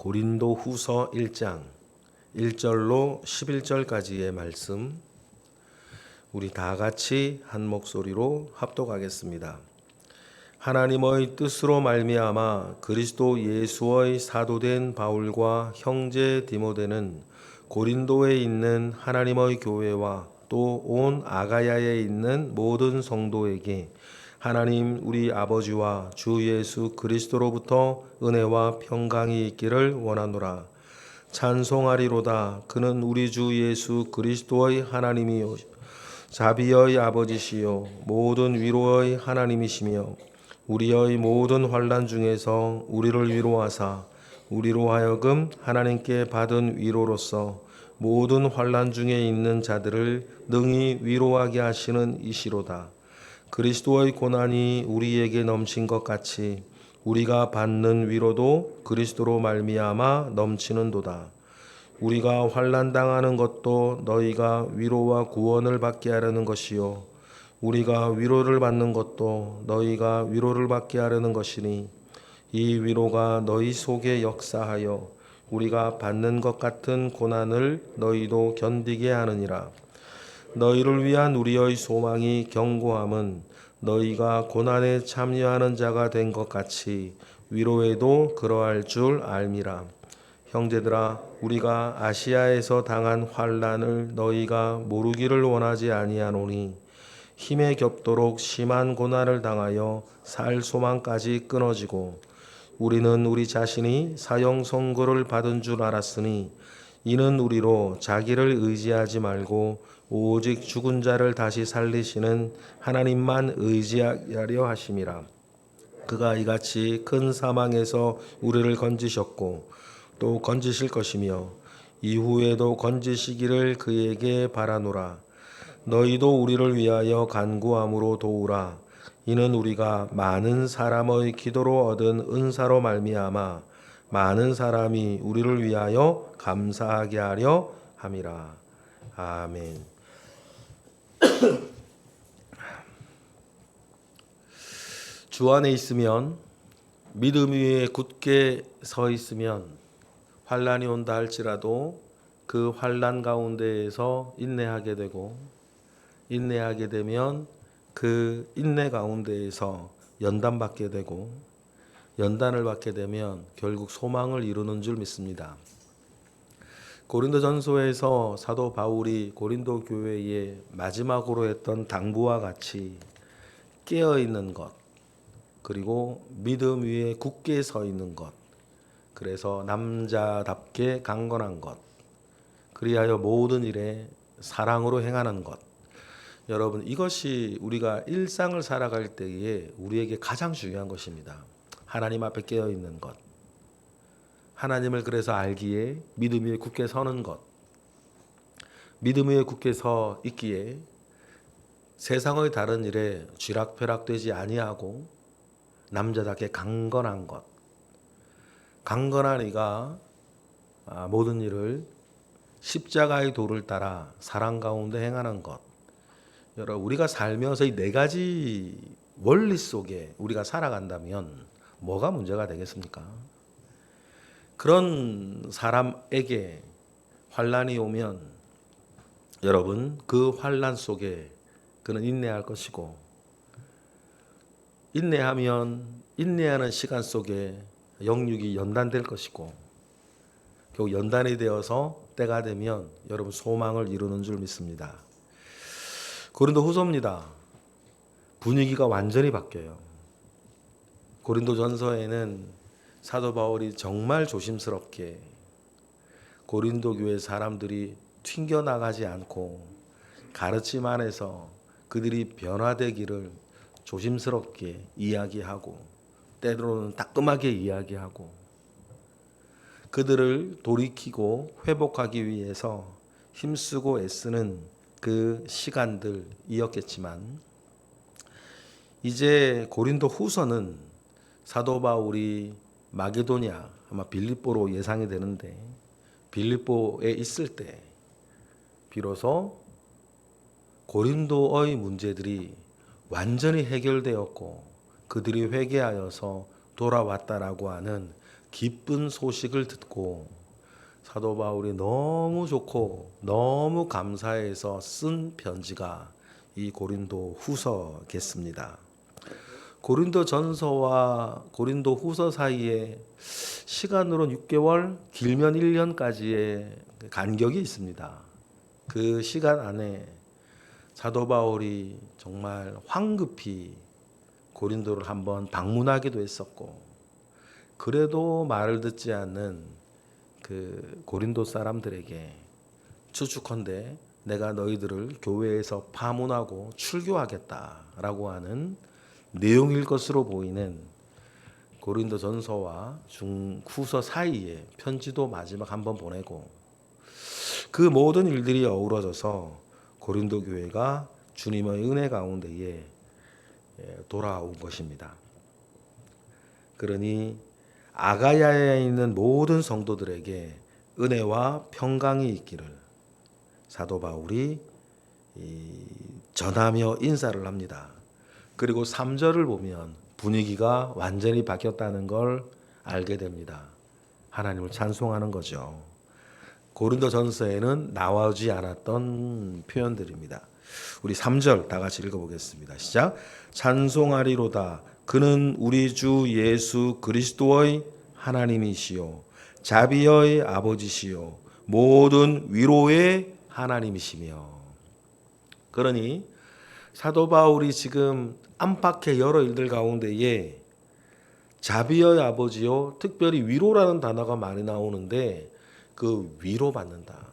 고린도 후서 1장 1절로 11절까지의 말씀, 우리 다 같이 한 목소리로 합독하겠습니다. 하나님의 뜻으로 말미암아 그리스도 예수의 사도된 바울과 형제 디모데는 고린도에 있는 하나님의 교회와 또 온 아가야에 있는 모든 성도에게 하나님 우리 아버지와 주 예수 그리스도로부터 은혜와 평강이 있기를 원하노라. 찬송하리로다. 그는 우리 주 예수 그리스도의 하나님이요 자비의 아버지시요 모든 위로의 하나님이시며 우리의 모든 환난 중에서 우리를 위로하사 우리로 하여금 하나님께 받은 위로로서 모든 환난 중에 있는 자들을 능히 위로하게 하시는 이시로다. 그리스도의 고난이 우리에게 넘친 것 같이 우리가 받는 위로도 그리스도로 말미암아 넘치는도다. 우리가 환난 당하는 것도 너희가 위로와 구원을 받게 하려는 것이요 우리가 위로를 받는 것도 너희가 위로를 받게 하려는 것이니 이 위로가 너희 속에 역사하여 우리가 받는 것 같은 고난을 너희도 견디게 하느니라. 너희를 위한 우리의 소망이 견고함은 너희가 고난에 참여하는 자가 된 것 같이 위로에도 그러할 줄 알미라. 형제들아, 우리가 아시아에서 당한 환난을 너희가 모르기를 원하지 아니하노니 힘에 겹도록 심한 고난을 당하여 살 소망까지 끊어지고 우리는 우리 자신이 사형 선고를 받은 줄 알았으니 이는 우리로 자기를 의지하지 말고 오직 죽은 자를 다시 살리시는 하나님만 의지하려 하심이라. 그가 이같이 큰 사망에서 우리를 건지셨고 또 건지실 것이며 이후에도 건지시기를 그에게 바라노라. 너희도 우리를 위하여 간구함으로 도우라. 이는 우리가 많은 사람의 기도로 얻은 은사로 말미암아 많은 사람이 우리를 위하여 감사하게 하려 함이라. 아멘. 주 안에 있으면, 믿음 위에 굳게 서 있으면 환난이 온다 할지라도 그 환난 가운데에서 인내하게 되고, 인내하게 되면 그 인내 가운데에서 연단받게 되고, 연단을 받게 되면 결국 소망을 이루는 줄 믿습니다. 고린도전서에서 사도 바울이 고린도 교회에 마지막으로 했던 당부와 같이 깨어있는 것, 그리고 믿음 위에 굳게 서 있는 것, 그래서 남자답게 강건한 것, 그리하여 모든 일에 사랑으로 행하는 것, 여러분, 이것이 우리가 일상을 살아갈 때에 우리에게 가장 중요한 것입니다. 하나님 앞에 깨어있는 것, 하나님을 그래서 알기에 믿음 위에 굳게 서는 것, 믿음 위에 굳게 서 있기에 세상의 다른 일에 쥐락펴락되지 아니하고 남자답게 강건한 것, 강건한 이가 모든 일을 십자가의 도를 따라 사랑 가운데 행하는 것. 여러분, 우리가 살면서 이 네 가지 원리 속에 우리가 살아간다면 뭐가 문제가 되겠습니까? 그런 사람에게 환난이 오면 여러분, 그 환난 속에 그는 인내할 것이고, 인내하면 인내하는 시간 속에 영육이 연단될 것이고, 결국 연단이 되어서 때가 되면 여러분 소망을 이루는 줄 믿습니다. 고린도 후서입니다. 분위기가 완전히 바뀌어요. 고린도 전서에는 사도 바울이 정말 조심스럽게 고린도 교회 사람들이 튕겨나가지 않고 가르침 안에서 그들이 변화되기를 조심스럽게 이야기하고 때로는 따끔하게 이야기하고 그들을 돌이키고 회복하기 위해서 힘쓰고 애쓰는 그 시간들이었겠지만, 이제 고린도 후서는 사도 바울이 마게도냐, 아마 빌립보로 예상이 되는데 빌립보에 있을 때 비로소 고린도의 문제들이 완전히 해결되었고 그들이 회개하여서 돌아왔다라고 하는 기쁜 소식을 듣고 사도 바울이 너무 좋고 너무 감사해서 쓴 편지가 이 고린도 후서겠습니다. 고린도 전서와 고린도 후서 사이에 시간으로는 6개월, 길면 1년까지의 간격이 있습니다. 그 시간 안에 사도 바울이 정말 황급히 고린도를 한번 방문하기도 했었고, 그래도 말을 듣지 않는 그 고린도 사람들에게 추측컨대 내가 너희들을 교회에서 파문하고 출교하겠다라고 하는 내용일 것으로 보이는 고린도 전서와 후서 사이에 편지도 마지막 한번 보내고, 그 모든 일들이 어우러져서 고린도 교회가 주님의 은혜 가운데에 돌아온 것입니다. 그러니 아가야에 있는 모든 성도들에게 은혜와 평강이 있기를 사도 바울이 전하며 인사를 합니다. 그리고 3절을 보면 분위기가 완전히 바뀌었다는 걸 알게 됩니다. 하나님을 찬송하는 거죠. 고린도 전서에는 나오지 않았던 표현들입니다. 우리 3절 다 같이 읽어보겠습니다. 시작. 찬송하리로다. 그는 우리 주 예수 그리스도의 하나님이시요 자비의 아버지시요 모든 위로의 하나님이시며. 그러니 사도 바울이 지금 안팎의 여러 일들 가운데에 자비의 아버지요, 특별히 위로라는 단어가 많이 나오는데 그 위로받는다.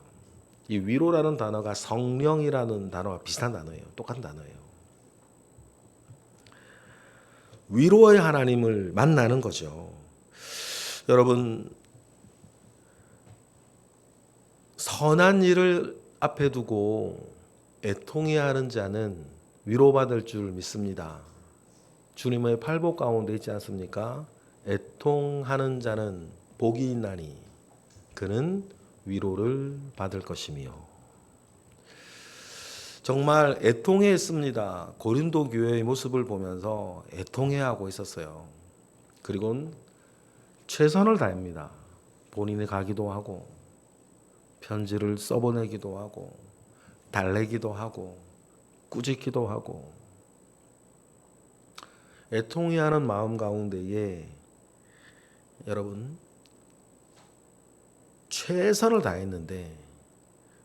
이 위로라는 단어가 성령이라는 단어와 비슷한 단어예요. 똑같은 단어예요. 위로의 하나님을 만나는 거죠. 여러분, 선한 일을 앞에 두고 애통해하는 자는 위로받을 줄 믿습니다. 주님의 팔복 가운데 있지 않습니까? 애통하는 자는 복이 있나니 그는 위로를 받을 것이며. 정말 애통해했습니다. 고린도 교회의 모습을 보면서 애통해하고 있었어요. 그리고 최선을 다합니다. 본인이 가기도 하고 편지를 써보내기도 하고 달래기도 하고 꾸짖기도 하고 애통해하는 마음 가운데에 여러분 최선을 다했는데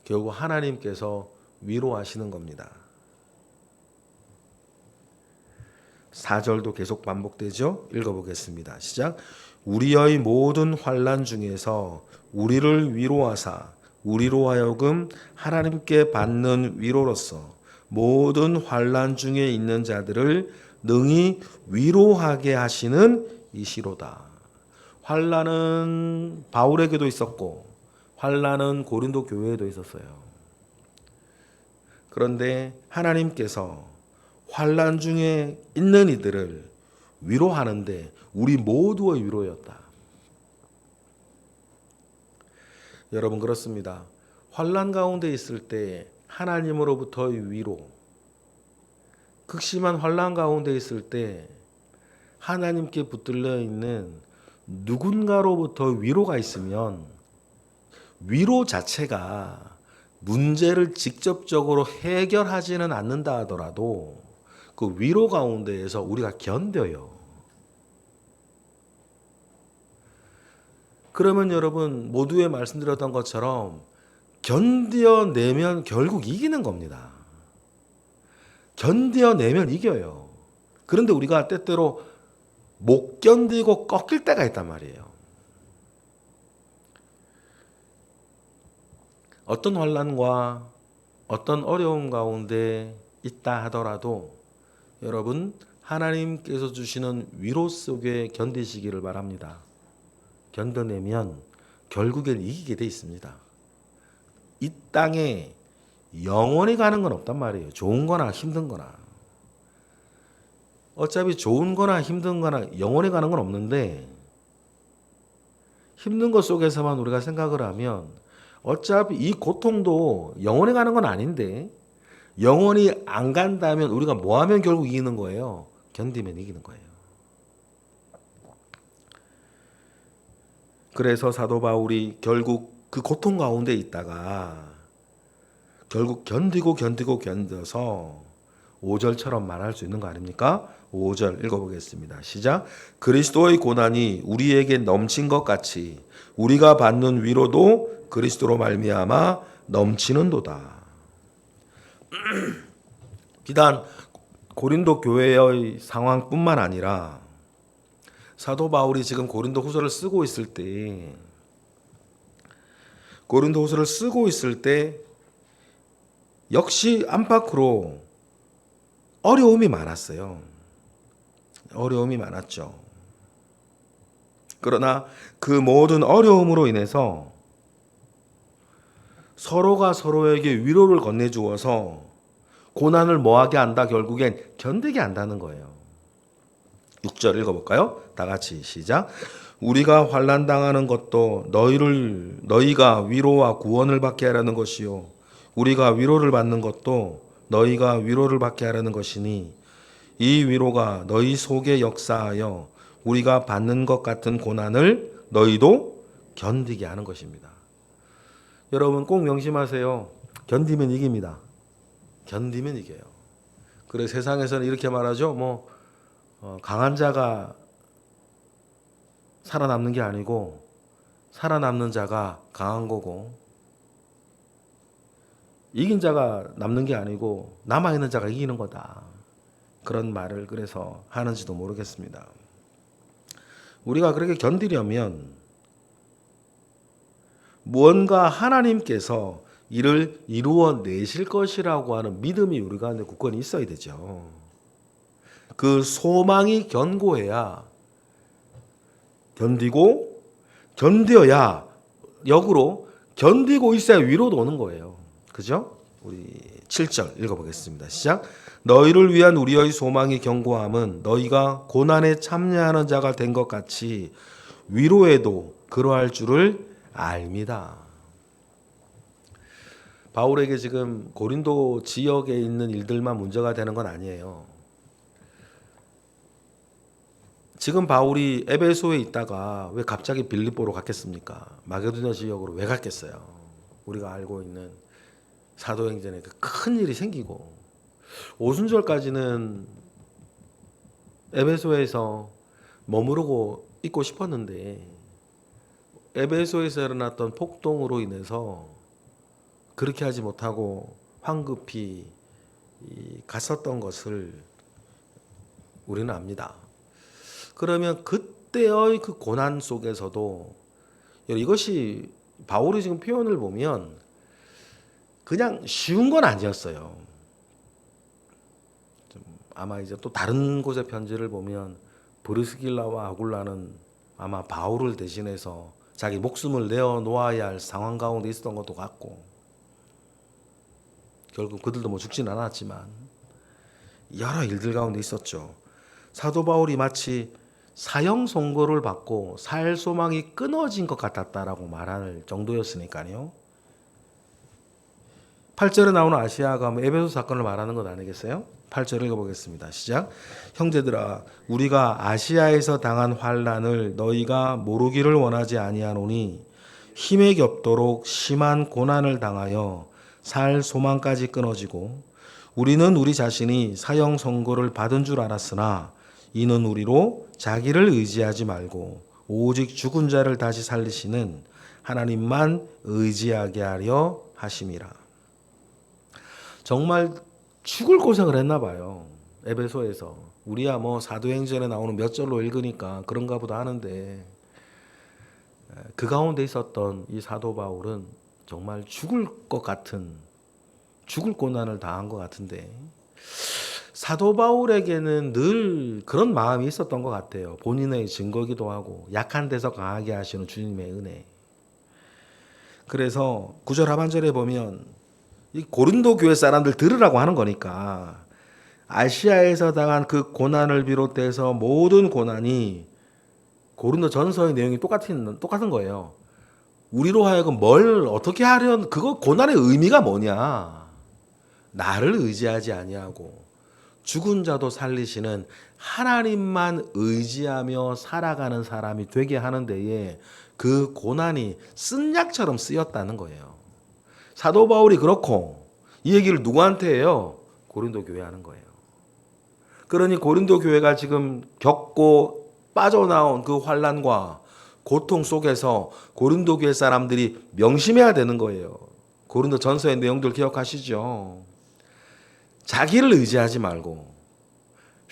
결국 하나님께서 위로하시는 겁니다. 4절도 계속 반복되죠. 읽어보겠습니다. 시작. 우리의 모든 환난 중에서 우리를 위로하사 우리로 하여금 하나님께 받는 위로로서 모든 환난 중에 있는 자들을 능히 위로하게 하시는 이시로다. 환난은 바울에게도 있었고 환난은 고린도 교회에도 있었어요. 그런데 하나님께서 환난 중에 있는 이들을 위로하는데 우리 모두의 위로였다. 여러분 그렇습니다. 환난 가운데 있을 때 하나님으로부터의 위로, 극심한 환난 가운데 있을 때 하나님께 붙들려 있는 누군가로부터 위로가 있으면 위로 자체가 문제를 직접적으로 해결하지는 않는다 하더라도 그 위로 가운데에서 우리가 견뎌요. 그러면 여러분 모두에 말씀드렸던 것처럼 견뎌내면 결국 이기는 겁니다. 견뎌내면 이겨요. 그런데 우리가 때때로 못 견디고 꺾일 때가 있단 말이에요. 어떤 환난과 어떤 어려움 가운데 있다 하더라도 여러분 하나님께서 주시는 위로 속에 견디시기를 바랍니다. 견뎌내면 결국엔 이기게 돼 있습니다. 이 땅에 영원히 가는 건 없단 말이에요. 좋은 거나 힘든 거나. 어차피 좋은 거나 힘든 거나 영원히 가는 건 없는데 힘든 것 속에서만 우리가 생각을 하면 어차피 이 고통도 영원히 가는 건 아닌데 영원히 안 간다면 우리가 뭐 하면 결국 이기는 거예요? 견디면 이기는 거예요. 그래서 사도 바울이 결국 그 고통 가운데 있다가 결국 견뎌서 5절처럼 말할 수 있는 거 아닙니까? 5절 읽어보겠습니다. 시작. 그리스도의 고난이 우리에게 넘친 것 같이 우리가 받는 위로도 그리스도로 말미암아 넘치는도다. 비단 고린도 교회의 상황뿐만 아니라 사도 바울이 지금 고린도 후서를 쓰고 있을 때 역시 안팎으로 어려움이 많았어요. 어려움이 많았죠. 그러나 그 모든 어려움으로 인해서 서로가 서로에게 위로를 건네주어서 고난을 뭐하게 한다? 결국엔 견디게 한다는 거예요. 6절 읽어볼까요? 다 같이 시작. 우리가 환난 당하는 것도 너희가 위로와 구원을 받게 하라는 것이요 우리가 위로를 받는 것도 너희가 위로를 받게 하라는 것이니 이 위로가 너희 속에 역사하여 우리가 받는 것 같은 고난을 너희도 견디게 하는 것입니다. 여러분 꼭 명심하세요. 견디면 이깁니다. 견디면 이겨요. 그래 세상에서는 이렇게 말하죠. 강한 자가 살아남는 게 아니고 살아남는 자가 강한 거고 이긴 자가 남는 게 아니고 남아있는 자가 이기는 거다. 그런 말을 그래서 하는지도 모르겠습니다. 우리가 그렇게 견디려면 무언가 하나님께서 이를 이루어 내실 것이라고 하는 믿음이 우리 가운데 굳건히 있어야 되죠. 그 소망이 견고해야 견뎌야 역으로 견디고 있어야 위로도 오는 거예요. 그죠? 우리 7절 읽어보겠습니다. 시작. 너희를 위한 우리의 소망이 견고함은 너희가 고난에 참여하는 자가 된 것 같이 위로에도 그러할 줄을 압니다. 바울에게 지금 고린도 지역에 있는 일들만 문제가 되는 건 아니에요. 지금 바울이 에베소에 있다가 왜 갑자기 빌립보로 갔겠습니까? 마게도냐 지역으로 왜 갔겠어요? 우리가 알고 있는 사도행전에 큰 일이 생기고 오순절까지는 에베소에서 머무르고 있고 싶었는데 에베소에서 일어났던 폭동으로 인해서 그렇게 하지 못하고 황급히 갔었던 것을 우리는 압니다. 그러면 그때의 그 고난 속에서도 이것이 바울이 지금 표현을 보면 그냥 쉬운 건 아니었어요. 아마 이제 또 다른 곳의 편지를 보면 브리스길라와 아굴라는 아마 바울을 대신해서 자기 목숨을 내어놓아야 할 상황 가운데 있었던 것도 같고 결국 그들도 죽지는 않았지만 여러 일들 가운데 있었죠. 사도 바울이 마치 사형 선고를 받고 살 소망이 끊어진 것 같았다라고 말할 정도였으니까요. 8절에 나오는 아시아가 에베소 사건을 말하는 것 아니겠어요? 8절 읽어보겠습니다. 시작. 형제들아 우리가 아시아에서 당한 환난을 너희가 모르기를 원하지 아니하노니 힘에 겹도록 심한 고난을 당하여 살 소망까지 끊어지고 우리는 우리 자신이 사형 선고를 받은 줄 알았으나 이는 우리로 자기를 의지하지 말고 오직 죽은 자를 다시 살리시는 하나님만 의지하게 하려 하심이라. 정말 죽을 고생을 했나 봐요. 에베소에서. 우리야 사도행전에 나오는 몇 절로 읽으니까 그런가 보다 하는데 그 가운데 있었던 이 사도 바울은 정말 죽을 고난을 당한 것 같은데 사도 바울에게는 늘 그런 마음이 있었던 것 같아요. 본인의 증거기도 하고 약한 데서 강하게 하시는 주님의 은혜. 그래서 9절 하반절에 보면 이 고린도 교회 사람들 들으라고 하는 거니까 아시아에서 당한 그 고난을 비롯해서 모든 고난이 고린도 전서의 내용이 똑같은 거예요. 우리로 하여금 뭘 어떻게 하려는 그거 고난의 의미가 뭐냐? 나를 의지하지 아니하고 죽은 자도 살리시는 하나님만 의지하며 살아가는 사람이 되게 하는 데에 그 고난이 쓴 약처럼 쓰였다는 거예요. 사도 바울이 그렇고 이 얘기를 누구한테 해요? 고린도 교회 하는 거예요. 그러니 고린도 교회가 지금 겪고 빠져나온 그 환난과 고통 속에서 고린도 교회 사람들이 명심해야 되는 거예요. 고린도 전서의 내용들 기억하시죠? 자기를 의지하지 말고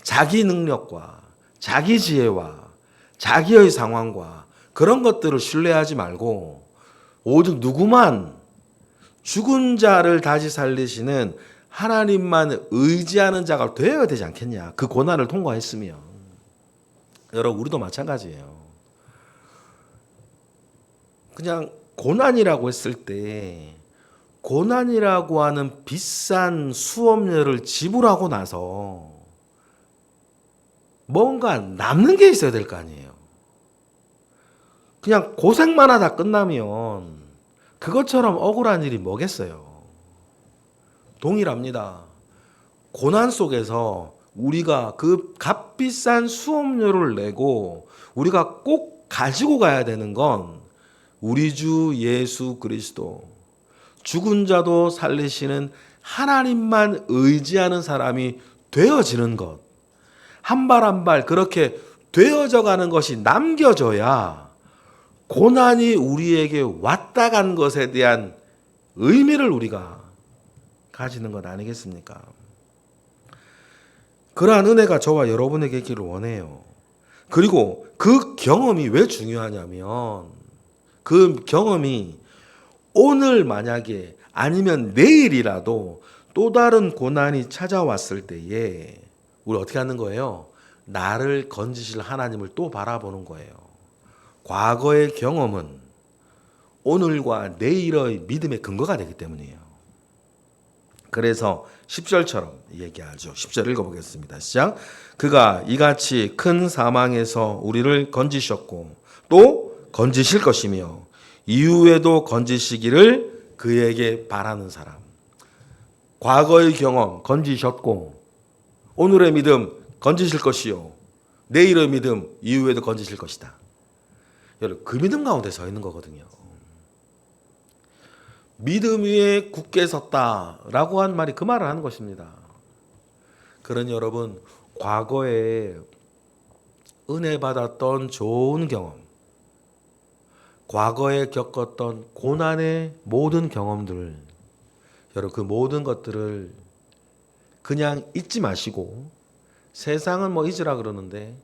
자기 능력과 자기 지혜와 자기의 상황과 그런 것들을 신뢰하지 말고 오직 누구만 죽은 자를 다시 살리시는 하나님만 의지하는 자가 되어야 되지 않겠냐. 그 고난을 통과했으면. 여러분 우리도 마찬가지예요. 그냥 고난이라고 했을 때 고난이라고 하는 비싼 수업료를 지불하고 나서 뭔가 남는 게 있어야 될 거 아니에요. 그냥 고생만 하다 끝나면 그것처럼 억울한 일이 뭐겠어요. 동일합니다. 고난 속에서 우리가 그 값비싼 수업료를 내고 우리가 꼭 가지고 가야 되는 건 우리 주 예수 그리스도, 죽은 자도 살리시는 하나님만 의지하는 사람이 되어지는 것. 한 발 한 발 그렇게 되어져 가는 것이 남겨져야 고난이 우리에게 왔다 간 것에 대한 의미를 우리가 가지는 것 아니겠습니까? 그러한 은혜가 저와 여러분에게 있기를 원해요. 그리고 그 경험이 왜 중요하냐면 그 경험이 오늘 만약에 아니면 내일이라도 또 다른 고난이 찾아왔을 때에 우리 어떻게 하는 거예요? 나를 건지실 하나님을 또 바라보는 거예요. 과거의 경험은 오늘과 내일의 믿음의 근거가 되기 때문이에요. 그래서 10절처럼 얘기하죠. 10절 읽어보겠습니다. 시작. 그가 이같이 큰 사망에서 우리를 건지셨고 또 건지실 것이며 이후에도 건지시기를 그에게 바라는 사람. 과거의 경험 건지셨고 오늘의 믿음 건지실 것이요 내일의 믿음 이후에도 건지실 것이다. 여러분 그 믿음 가운데 서 있는 거거든요. 믿음 위에 굳게 섰다라고 한 말이 그 말을 하는 것입니다. 그러니 여러분 과거에 은혜 받았던 좋은 경험, 과거에 겪었던 고난의 모든 경험들, 여러분 그 모든 것들을 그냥 잊지 마시고 세상은 뭐 잊으라 그러는데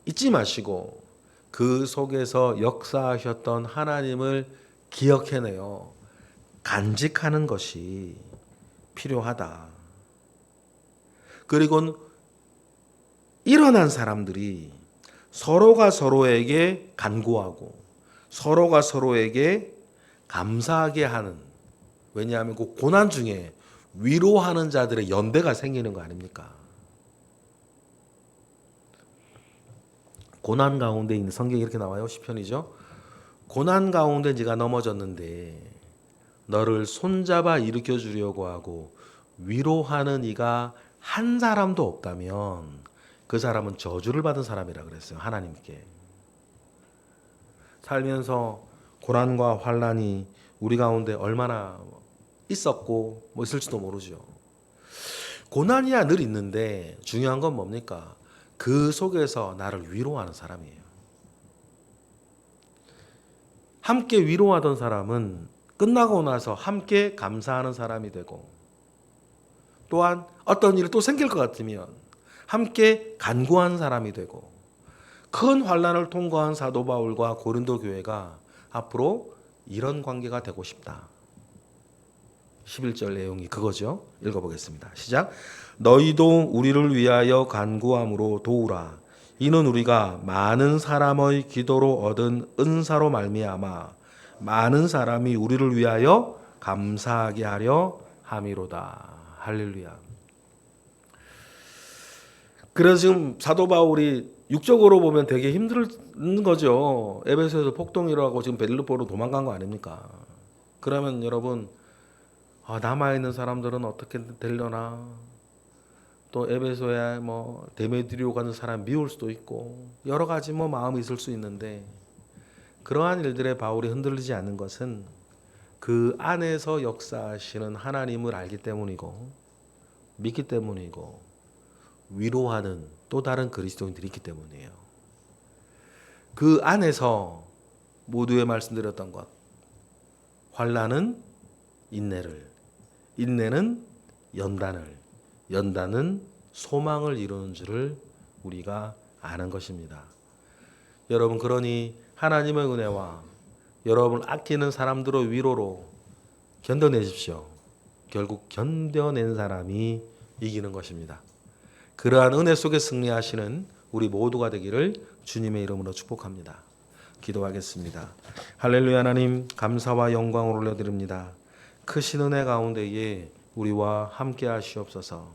잊지 마시고 그 속에서 역사하셨던 하나님을 기억해내요. 간직하는 것이 필요하다. 그리고 일어난 사람들이 서로가 서로에게 간구하고 서로가 서로에게 감사하게 하는, 왜냐하면 그 고난 중에 위로하는 자들의 연대가 생기는 거 아닙니까? 고난 가운데 있는 성경이 이렇게 나와요. 시편이죠. 고난 가운데 네가 넘어졌는데 너를 손잡아 일으켜 주려고 하고 위로하는 이가 한 사람도 없다면 그 사람은 저주를 받은 사람이라 그랬어요. 하나님께. 살면서 고난과 환난이 우리 가운데 얼마나 있었고 뭐 있을지도 모르죠. 고난이야 늘 있는데 중요한 건 뭡니까? 그 속에서 나를 위로하는 사람이에요. 함께 위로하던 사람은 끝나고 나서 함께 감사하는 사람이 되고 또한 어떤 일이 또 생길 것 같으면 함께 간구한 사람이 되고 큰 환난을 통과한 사도 바울과 고린도 교회가 앞으로 이런 관계가 되고 싶다. 11절 내용이 그거죠. 읽어보겠습니다. 시작. 너희도 우리를 위하여 간구함으로 도우라. 이는 우리가 많은 사람의 기도로 얻은 은사로 말미암아 많은 사람이 우리를 위하여 감사하게 하려 함이로다. 할렐루야. 그래서 지금 사도 바울이 육적으로 보면 되게 힘든 거죠. 에베소에서 폭동이 일어나고 지금 베들리포로 도망간 거 아닙니까? 그러면 여러분 남아있는 사람들은 어떻게 되려나? 또 에베소에 뭐 데메드리오 가는 사람 미울 수도 있고 여러 가지 뭐 마음이 있을 수 있는데 그러한 일들에 바울이 흔들리지 않는 것은 그 안에서 역사하시는 하나님을 알기 때문이고 믿기 때문이고 위로하는 또 다른 그리스도인들이 있기 때문이에요. 그 안에서 모두에 말씀드렸던 것, 환난은 인내를, 인내는 연단을, 연단은 소망을 이루는 줄을 우리가 아는 것입니다. 여러분, 그러니 하나님의 은혜와 여러분 아끼는 사람들의 위로로 견뎌내십시오. 결국 견뎌낸 사람이 이기는 것입니다. 그러한 은혜 속에 승리하시는 우리 모두가 되기를 주님의 이름으로 축복합니다. 기도하겠습니다. 할렐루야. 하나님, 감사와 영광을 올려드립니다. 크신 은혜 가운데에 우리와 함께 하시옵소서.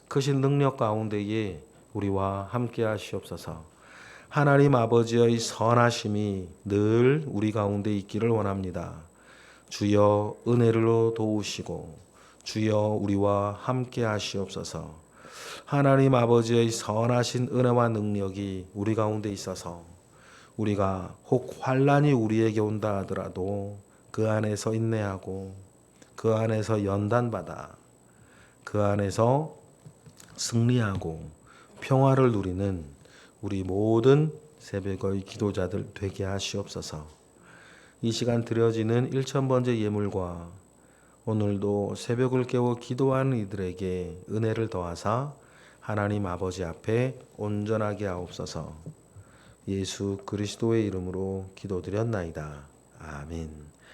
크신 능력 가운데에 우리와 함께 하시옵소서. 하나님 아버지의 선하심이 늘 우리 가운데 있기를 원합니다. 주여 은혜로 도우시고 주여 우리와 함께 하시옵소서. 하나님 아버지의 선하신 은혜와 능력이 우리 가운데 있어서 우리가 혹 환난이 우리에게 온다 하더라도 그 안에서 인내하고 그 안에서 연단받아 그 안에서 승리하고 평화를 누리는 우리 모든 새벽의 기도자들 되게 하시옵소서. 이 시간 드려지는 1000번째 예물과 오늘도 새벽을 깨워 기도하는 이들에게 은혜를 더하사 하나님 아버지 앞에 온전하게 하옵소서. 예수 그리스도의 이름으로 기도드렸나이다. 아멘.